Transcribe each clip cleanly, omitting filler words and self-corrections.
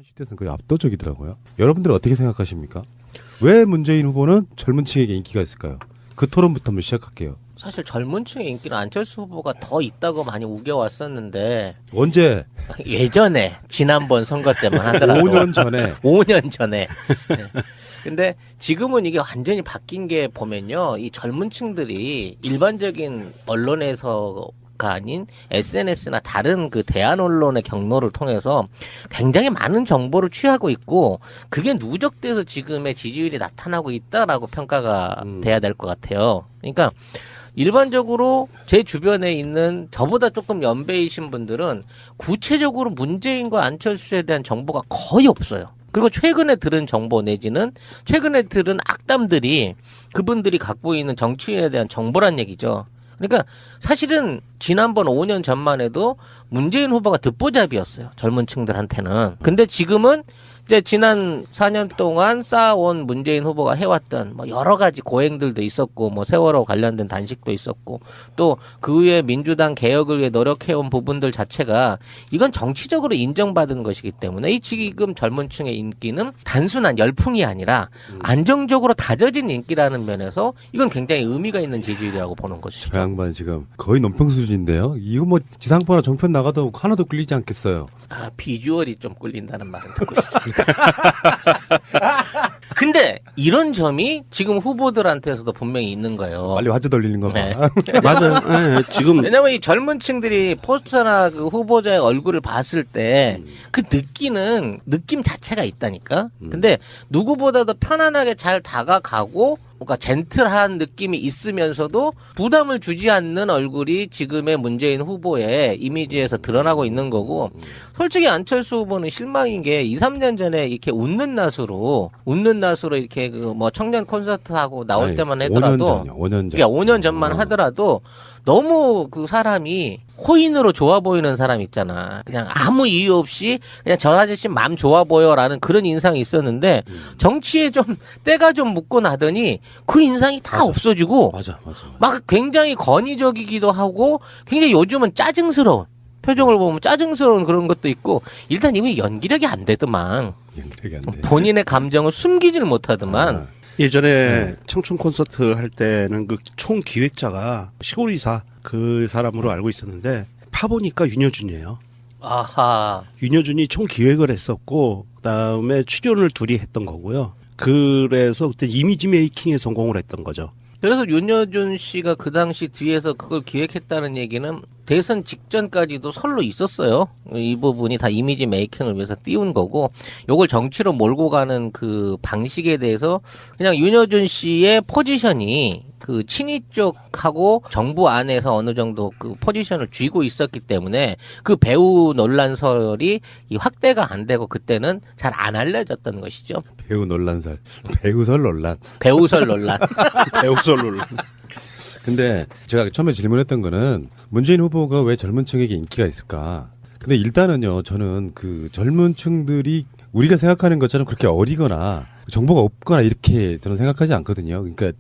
30대에서는 거의 압도적이더라고요. 여러분들은 어떻게 생각하십니까? 왜 문재인 후보는 젊은 층에게 인기가 있을까요? 그 토론부터 한번 시작할게요. 사실 젊은 층의 인기는 안철수 후보가 더 있다고 많이 우겨왔었는데 언제? 예전에 지난번 선거 때만 하더라도 5년 전에 5년 전에 네. 근데 지금은 이게 완전히 바뀐 게 보면요, 이 젊은 층들이 일반적인 언론에서가 아닌 SNS나 다른 그 대한 언론의 경로를 통해서 굉장히 많은 정보를 취하고 있고, 그게 누적돼서 지금의 지지율이 나타나고 있다라고 평가가 돼야 될 것 같아요. 그러니까 일반적으로 제 주변에 있는 저보다 조금 연배이신 분들은 구체적으로 문재인과 안철수에 대한 정보가 거의 없어요. 그리고 최근에 들은 정보 내지는 최근에 들은 악담들이 그분들이 갖고 있는 정치인에 대한 정보란 얘기죠. 그러니까 사실은 지난번 5년 전만 해도 문재인 후보가 듣보잡이었어요, 젊은 층들한테는. 근데 지금은 이제 지난 4년 동안 쌓아온 문재인 후보가 해왔던 뭐 여러 가지 고행들도 있었고, 뭐 세월호 관련된 단식도 있었고, 또 그 후에 민주당 개혁을 위해 노력해온 부분들 자체가 이건 정치적으로 인정받은 것이기 때문에 이 지금 젊은 층의 인기는 단순한 열풍이 아니라 안정적으로 다져진 인기라는 면에서 이건 굉장히 의미가 있는 지지율이라고 보는 것이죠. 저 양반 지금 거의 논평 수준인데요. 이거 뭐 지상파나 정편 나가도 하나도 끌리지 않겠어요. 아, 비주얼이 좀 끌린다는 말은 듣고 있습니다. 근데 이런 점이 지금 후보들한테서도 분명히 있는 거예요. 빨리 화제 돌리는 거 봐. 네. 맞아요. 네, 지금 왜냐면 이 젊은 층들이 포스터나 그 후보자의 얼굴을 봤을 때 그 느끼는 느낌 자체가 있다니까. 근데 누구보다도 편안하게 잘 다가가고, 그러니까 젠틀한 느낌이 있으면서도 부담을 주지 않는 얼굴이 지금의 문재인 후보의 이미지에서 드러나고 있는 거고, 솔직히 안철수 후보는 실망인 게 2, 3년 전에 이렇게 웃는 낯으로 이렇게 그 뭐 청년 콘서트 하고 나올 아니, 때만 하더라도 5년 전. 그러니까 5년 전만 하더라도 너무 그 사람이 호인으로 좋아 보이는 사람 있잖아. 그냥 아무 이유 없이 그냥 저 아저씨 마음 좋아 보여라는 그런 인상이 있었는데 정치에 좀 때가 좀 묻고 나더니 그 인상이 다 없어지고 맞아. 막 굉장히 권위적이기도 하고 굉장히 요즘은 짜증스러운 표정을 보면 짜증스러운 그런 것도 있고, 일단 이미 연기력이 안 되더만. 연기력이 안 돼. 본인의 감정을 숨기지를 못하더만. 예전에 청춘 콘서트 할 때는 그 총 기획자가 시골이사 그 사람으로 알고 있었는데 파보니까 윤여준이에요. 아하. 윤여준이 총 기획을 했었고 그다음에 출연을 둘이 했던 거고요. 그래서 그때 이미지 메이킹에 성공을 했던 거죠. 그래서 윤여준 씨가 그 당시 뒤에서 그걸 기획했다는 얘기는 대선 직전까지도 설로 있었어요. 이 부분이 다 이미지 메이킹을 위해서 띄운 거고, 요걸 정치로 몰고 가는 그 방식에 대해서 그냥 윤여준 씨의 포지션이 그 친이 쪽하고 정부 안에서 어느 정도 그 포지션을 쥐고 있었기 때문에 그 배우 논란설이 이 확대가 안 되고 그때는 잘 안 알려졌던 것이죠. 배우설 논란. 배우설 논란. 배우설 논란. 근데 제가 처음에 질문했던 거는 문재인 후보가 왜 젊은 층에게 인기가 있을까? 근데 일단은요, 저는 그 젊은 층들이 우리가 생각하는 것처럼 그렇게 어리거나 정보가 없거나 이렇게 저는 생각하지 않거든요. 그러니까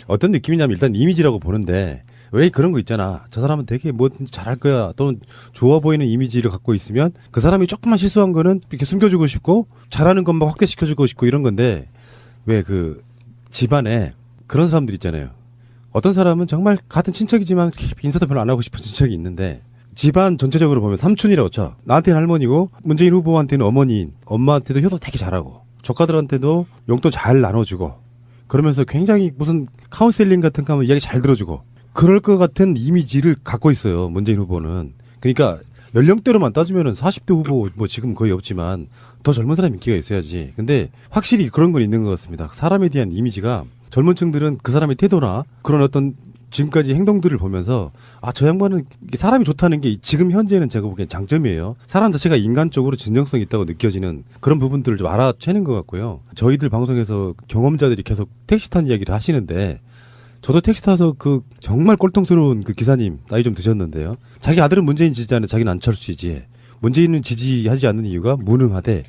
어떤 느낌이냐면 일단 이미지라고 보는데, 왜 그런 거 있잖아. 저 사람은 되게 뭐든지 잘할 거야. 또는 좋아 보이는 이미지를 갖고 있으면 그 사람이 조금만 실수한 거는 이렇게 숨겨주고 싶고 잘하는 것만 확대시켜주고 싶고 이런 건데, 왜 그 집안에 그런 사람들 있잖아요. 어떤 사람은 정말 같은 친척이지만 인사도 별로 안 하고 싶은 친척이 있는데, 집안 전체적으로 보면 삼촌이라고 쳐. 나한테는 할머니고 문재인 후보한테는 어머니인, 엄마한테도 효도 되게 잘하고 조카들한테도 용돈 잘 나눠주고, 그러면서 굉장히 무슨 카운셀링 같은 거 하면 이야기 잘 들어주고 그럴 것 같은 이미지를 갖고 있어요, 문재인 후보는. 그러니까 연령대로만 따지면은 40대 후보 뭐 지금 거의 없지만 더 젊은 사람 인기가 있어야지. 근데 확실히 그런 건 있는 것 같습니다. 사람에 대한 이미지가, 젊은 층들은 그 사람의 태도나 그런 어떤 지금까지 행동들을 보면서 저 양반은 사람이 좋다는 게 지금 현재는 제가 보기엔 장점이에요. 사람 자체가 인간적으로 진정성이 있다고 느껴지는 그런 부분들을 좀 알아채는 것 같고요. 저희들 방송에서 경험자들이 계속 택시 탄 이야기를 하시는데, 저도 택시 타서 그 정말 꼴통스러운 그 기사님 나이 좀 드셨는데요. 자기 아들은 문재인 지지하는데 자기는 안철수 지지해. 문재인은 지지하지 않는 이유가 무능하대.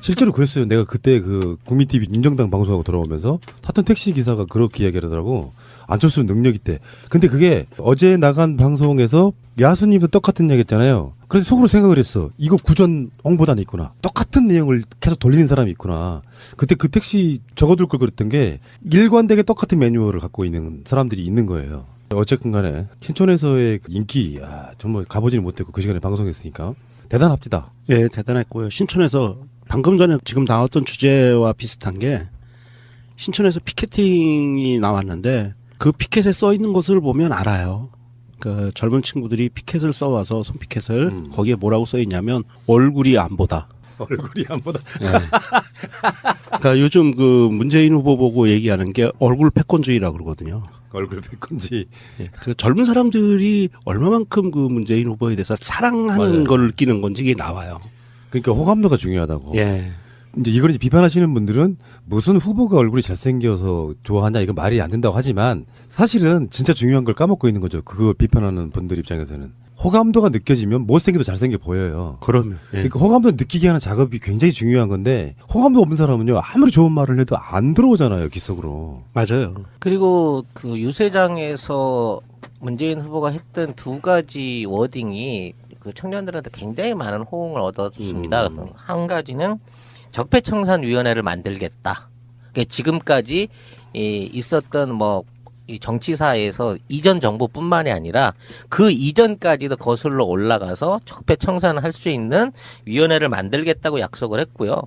실제로 그랬어요. 내가 그때 그 국민TV 민정당 방송하고 돌아오면서 탔던 택시 기사가 그렇게 이야기하더라고. 안철수는 능력 있대. 근데 그게 어제 나간 방송에서 야수님도 똑같은 얘기 했잖아요. 그래서 속으로 생각을 했어. 이거 구전 홍보단이 있구나. 똑같은 내용을 계속 돌리는 사람이 있구나. 그때 그 택시 적어둘 걸 그랬던 게 일관되게 똑같은 매뉴얼을 갖고 있는 사람들이 있는 거예요. 어쨌든 간에 신촌에서의 그 인기 정말 가보지는 못했고 그 시간에 방송했으니까 대단합니다. 예, 대단했고요. 신촌에서 방금 전에 지금 나왔던 주제와 비슷한 게 신촌에서 피켓팅이 나왔는데 그 피켓에 써 있는 것을 보면 알아요. 그 젊은 친구들이 피켓을 써와서 손피켓을 거기에 뭐라고 써 있냐면 얼굴이 안 보다. 얼굴이 안 보다. 예. 그러니까 요즘 그 문재인 후보 보고 얘기하는 게 얼굴 패권주의라고 그러거든요. 얼굴 백건지. 예. 그 젊은 사람들이 얼마만큼 그 문재인 후보에 대해서 사랑하는 맞아요. 걸 느끼는 건지 이게 나와요. 그러니까 호감도가 중요하다고. 예. 이제 이걸 이제 비판하시는 분들은 무슨 후보가 얼굴이 잘생겨서 좋아하냐 이거 말이 안 된다고 하지만 사실은 진짜 중요한 걸 까먹고 있는 거죠. 그거 비판하는 분들 입장에서는 호감도가 느껴지면 못생겨도 잘생겨 보여요. 그러면 예. 그러니까 호감도 느끼게 하는 작업이 굉장히 중요한 건데 호감도 없는 사람은요 아무리 좋은 말을 해도 안 들어오잖아요 귓속으로. 맞아요. 그리고 그 유세장에서 문재인 후보가 했던 두 가지 워딩이 그 청년들한테 굉장히 많은 호응을 얻었습니다. 그래서 한 가지는 적폐청산위원회를 만들겠다. 그러니까 지금까지 있었던 이 정치사에서 이전 정부뿐만이 아니라 그 이전까지도 거슬러 올라가서 적폐청산을 할 수 있는 위원회를 만들겠다고 약속을 했고요.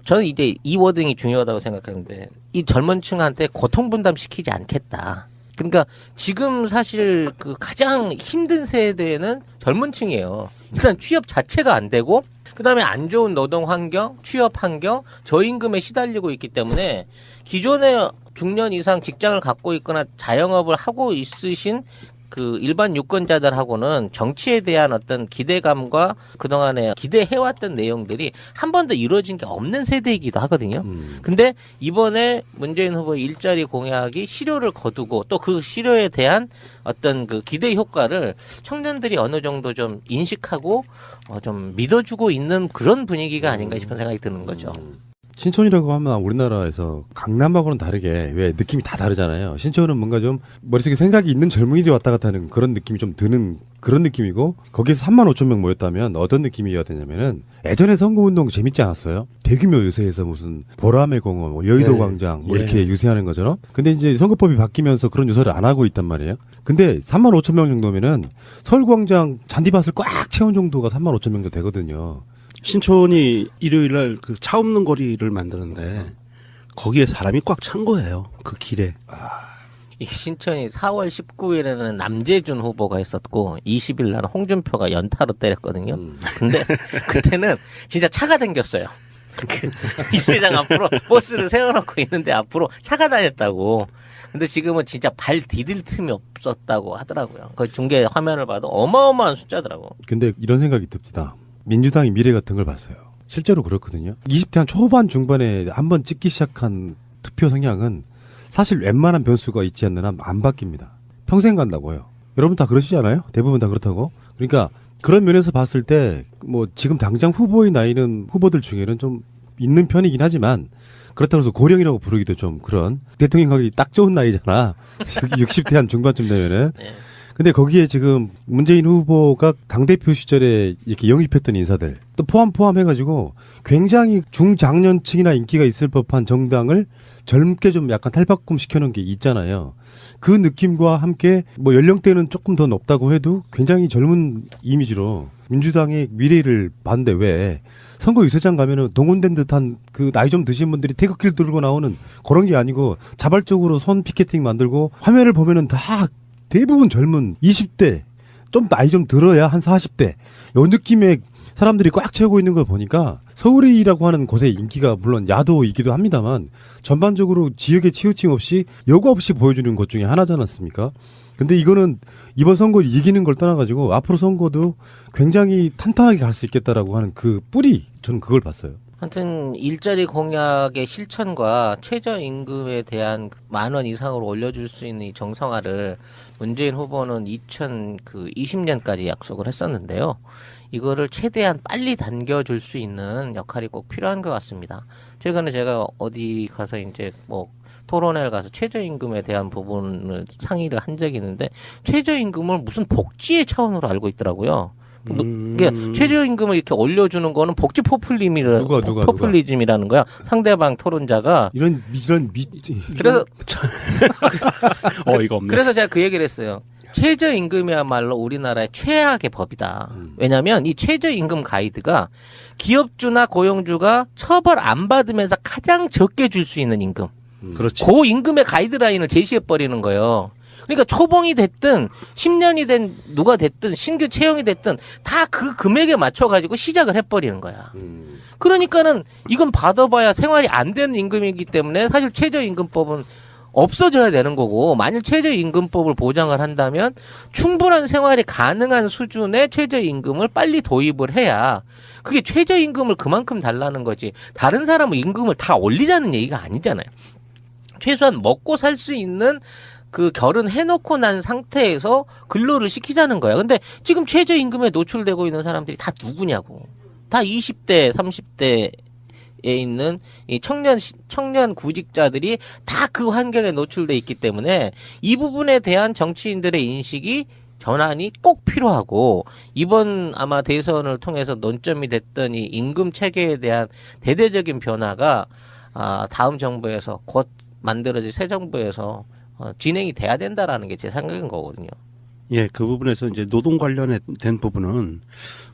저는 이제 이 워딩이 중요하다고 생각하는데 이 젊은 층한테 고통분담 시키지 않겠다. 그러니까 지금 사실 그 가장 힘든 세대는 젊은 층이에요. 일단 취업 자체가 안 되고 그다음에 안 좋은 노동 환경, 취업 환경, 저임금에 시달리고 있기 때문에 기존에 중년 이상 직장을 갖고 있거나 자영업을 하고 있으신 그 일반 유권자들하고는 정치에 대한 어떤 기대감과 그동안에 기대해왔던 내용들이 한 번도 이루어진 게 없는 세대이기도 하거든요. 근데 이번에 문재인 후보의 일자리 공약이 실효를 거두고 또 그 실효에 대한 어떤 그 기대 효과를 청년들이 어느 정도 좀 인식하고 좀 믿어주고 있는 그런 분위기가 아닌가 싶은 생각이 드는 거죠. 신촌이라고 하면 우리나라에서 강남하고는 다르게 왜 느낌이 다 다르잖아요. 신촌은 뭔가 좀 머릿속에 생각이 있는 젊은이들이 왔다 갔다 하는 그런 느낌이 좀 드는 그런 느낌이고 거기에서 3만 5천 명 모였다면 어떤 느낌이었냐면은 예전에 선거운동 재밌지 않았어요? 대규모 유세에서 무슨 보라매 공원, 여의도 네. 광장 예. 이렇게 유세하는 것처럼 근데 이제 선거법이 바뀌면서 그런 유세를 안 하고 있단 말이에요. 근데 3만 5천 명 정도면은 서울광장 잔디밭을 꽉 채운 정도가 3만 5천 명 정도 되거든요. 신촌이 일요일날 그 차 없는 거리를 만드는데 거기에 사람이 꽉 찬 거예요. 그 길에. 이 신촌이 4월 19일에는 남재준 후보가 했었고 20일 날 홍준표가 연타로 때렸거든요. 근데 그때는 진짜 차가 당겼어요. 유세장 앞으로 버스를 세워놓고 있는데 앞으로 차가 다녔다고. 근데 지금은 진짜 발 디딜 틈이 없었다고 하더라고요. 그 중계 화면을 봐도 어마어마한 숫자더라고. 근데 이런 생각이 듭니다. 민주당의 미래 같은 걸 봤어요. 실제로 그렇거든요. 20대 한 초반 중반에 한번 찍기 시작한 투표 성향은 사실 웬만한 변수가 있지 않는 한 안 바뀝니다. 평생 간다고요. 여러분 다 그러시지 않아요? 대부분 다 그렇다고. 그러니까 그런 면에서 봤을 때 뭐 지금 당장 후보의 나이는 후보들 중에는 좀 있는 편이긴 하지만 그렇다고 해서 고령이라고 부르기도 좀 그런 대통령 가기 딱 좋은 나이잖아. 60대 한 중반쯤 되면은. 네. 근데 거기에 지금 문재인 후보가 당대표 시절에 이렇게 영입했던 인사들 또 포함해가지고 굉장히 중장년층이나 인기가 있을 법한 정당을 젊게 좀 약간 탈바꿈 시켜놓은 게 있잖아요. 그 느낌과 함께 뭐 연령대는 조금 더 높다고 해도 굉장히 젊은 이미지로 민주당의 미래를 봤는데 왜 선거 유세장 가면은 동원된 듯한 그 나이 좀 드신 분들이 태극기를 들고 나오는 그런 게 아니고 자발적으로 손 피켓팅 만들고 화면을 보면은 다 대부분 젊은 20대 좀 나이 좀 들어야 한 40대 요 느낌의 사람들이 꽉 채우고 있는 걸 보니까 서울이라고 하는 곳의 인기가 물론 야도이기도 합니다만 전반적으로 지역에 치우침 없이 여과 없이 보여주는 것 중에 하나지 않았습니까? 근데 이거는 이번 선거 이기는 걸 떠나가지고 앞으로 선거도 굉장히 탄탄하게 갈 수 있겠다라고 하는 그 뿌리 저는 그걸 봤어요. 하여튼 일자리 공약의 실천과 최저임금에 대한 10,000원 이상으로 올려줄 수 있는 이 정상화를 문재인 후보는 2020년까지 약속을 했었는데요. 이거를 최대한 빨리 당겨줄 수 있는 역할이 꼭 필요한 것 같습니다. 최근에 제가 어디 가서 이제 뭐 토론회를 가서 최저임금에 대한 부분을 상의를 한 적이 있는데 최저임금을 무슨 복지의 차원으로 알고 있더라고요. 이게 최저임금을 이렇게 올려주는 거는 복지 포퓰리즘이라는 거야. 상대방 토론자가 이런 그래서 어이가 없네. 그래서 제가 그 얘기를 했어요. 최저임금이야말로 우리나라의 최악의 법이다. 왜냐하면 이 최저임금 가이드가 기업주나 고용주가 처벌 안 받으면서 가장 적게 줄 수 있는 임금. 그렇지. 그 임금의 가이드라인을 제시해 버리는 거예요. 그러니까 초봉이 됐든 10년이 된 누가 됐든 신규 채용이 됐든 다 그 금액에 맞춰 가지고 시작을 해버리는 거야. 그러니까는 이건 받아봐야 생활이 안 되는 임금이기 때문에 사실 최저임금법은 없어져야 되는 거고, 만일 최저임금법을 보장을 한다면 충분한 생활이 가능한 수준의 최저임금을 빨리 도입을 해야 그게 최저임금을 그만큼 달라는 거지, 다른 사람은 임금을 다 올리자는 얘기가 아니잖아요. 최소한 먹고 살 수 있는 그 결혼해놓고 난 상태에서 근로를 시키자는 거야. 근데 지금 최저임금에 노출되고 있는 사람들이 다 누구냐고. 다 20대, 30대에 있는 이 청년 구직자들이 다 그 환경에 노출돼 있기 때문에 이 부분에 대한 정치인들의 인식이 전환이 꼭 필요하고, 이번 아마 대선을 통해서 논점이 됐던 이 임금 체계에 대한 대대적인 변화가 다음 정부에서 곧 만들어질 새 정부에서 진행이 돼야 된다라는 게 제 생각인 거거든요. 예, 그 부분에서 이제 노동 관련된 부분은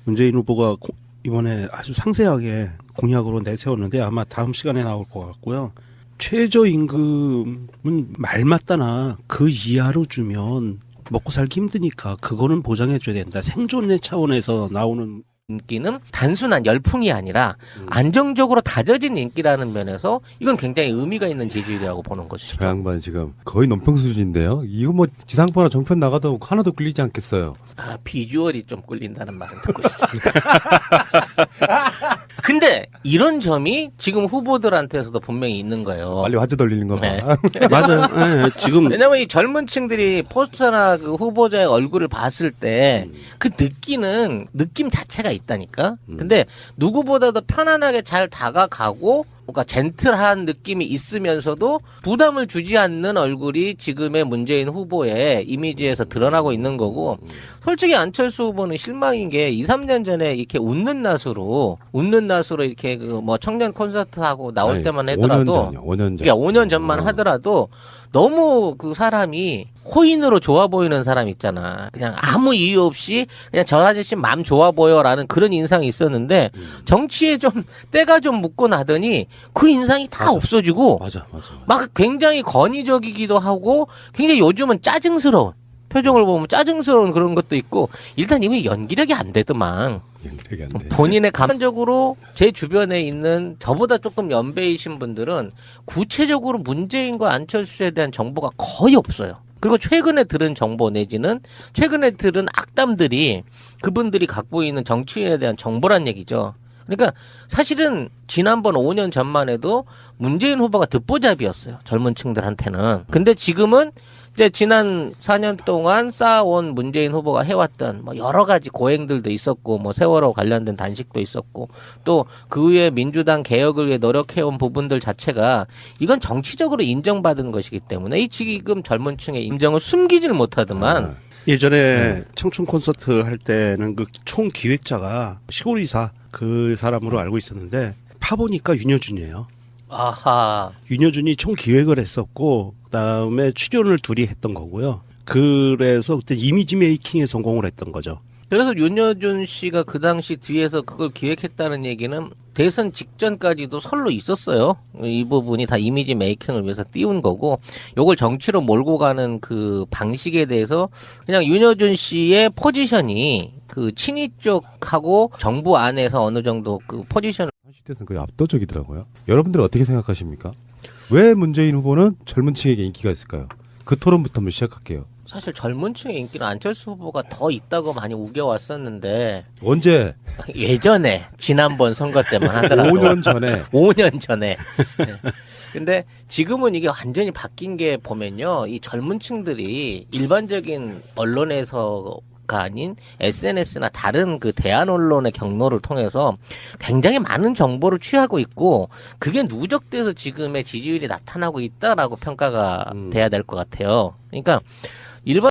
문재인 후보가 이번에 아주 상세하게 공약으로 내세웠는데 아마 다음 시간에 나올 것 같고요. 최저임금은 말맞다나 그 이하로 주면 먹고 살기 힘드니까 그거는 보장해줘야 된다. 생존의 차원에서 나오는 인기는 단순한 열풍이 아니라 안정적으로 다져진 인기라는 면에서 이건 굉장히 의미가 있는 지지율이라고 보는 것이죠. 저 양반 지금 거의 논평 수준인데요. 이거 뭐 지상파나 정편 나가도 하나도 끌리지 않겠어요. 비주얼이 좀 끌린다는 말은 듣고 있습니다. 근데 이런 점이 지금 후보들한테서도 분명히 있는 거예요. 빨리 화제 돌리는 거 봐. 네. 맞아요. 예, 지금 왜냐면 이 젊은 층들이 포스터나 그 후보자의 얼굴을 봤을 때 그 느낌 자체가 있다니까. 근데 누구보다도 편안하게 잘 다가가고, 그러니까 젠틀한 느낌이 있으면서도 부담을 주지 않는 얼굴이 지금의 문재인 후보의 이미지에서 드러나고 있는 거고, 솔직히 안철수 후보는 실망인 게 2, 3년 전에 이렇게 웃는 낯으로 이렇게 그 뭐 청년 콘서트 하고 나올 아니, 때만 하더라도 5년 전. 그러니까 5년 전만 하더라도 너무 그 사람이 호인으로 좋아 보이는 사람 있잖아. 그냥 아무 이유 없이 그냥 저 아저씨 맘 좋아 보여라는 그런 인상이 있었는데, 정치에 좀 때가 좀 묻고 나더니 그 인상이 다 없어지고 맞아. 막 굉장히 권위적이기도 하고 굉장히 요즘은 짜증스러운 표정을 보면 짜증스러운 그런 것도 있고, 일단 이미 연기력이 안 되더만. 연기력이 안 돼. 본인의 감정적으로 제 주변에 있는 저보다 조금 연배이신 분들은 구체적으로 문재인과 안철수에 대한 정보가 거의 없어요. 그리고 최근에 들은 정보 내지는 최근에 들은 악담들이 그분들이 갖고 있는 정치인에 대한 정보란 얘기죠. 그러니까 사실은 지난번 5년 전만 해도 문재인 후보가 듣보잡이었어요. 젊은 층들한테는. 근데 지금은 이제 지난 4년 동안 쌓아온 문재인 후보가 해왔던 뭐 여러 가지 고행들도 있었고, 뭐 세월호 관련된 단식도 있었고, 또 그 후에 민주당 개혁을 위해 노력해온 부분들 자체가 이건 정치적으로 인정받은 것이기 때문에 이 지금 젊은 층의 인정을 숨기지를 못하더만. 예전에 청춘 콘서트 할 때는 그 총 기획자가 시골이사 그 사람으로 알고 있었는데 파보니까 윤여준이에요. 아하. 윤여준이 총 기획을 했었고 그다음에 출연을 둘이 했던 거고요. 그래서 그때 이미지 메이킹에 성공을 했던 거죠. 그래서 윤여준 씨가 그 당시 뒤에서 그걸 기획했다는 얘기는 대선 직전까지도 설로 있었어요. 이 부분이 다 이미지 메이킹을 위해서 띄운 거고, 요걸 정치로 몰고 가는 그 방식에 대해서 그냥 윤여준 씨의 포지션이 그 친이 쪽하고 정부 안에서 어느 정도 그 포지션을 30대에서는 거의 압도적이더라고요. 여러분들은 어떻게 생각하십니까? 왜 문재인 후보는 젊은 층에게 인기가 있을까요? 그 토론부터 한번 시작할게요. 사실 젊은 층의 인기는 안철수 후보가 더 있다고 많이 우겨왔었는데, 언제? 예전에 지난번 선거 때만 하더라도 5년 전에. 5년 전에. 네. 근데 지금은 이게 완전히 바뀐 게 보면요, 이 젊은 층들이 일반적인 언론에서가 아닌 SNS나 다른 그 대한 언론의 경로를 통해서 굉장히 많은 정보를 취하고 있고, 그게 누적돼서 지금의 지지율이 나타나고 있다라고 평가가 돼야 될 것 같아요. 그러니까 일반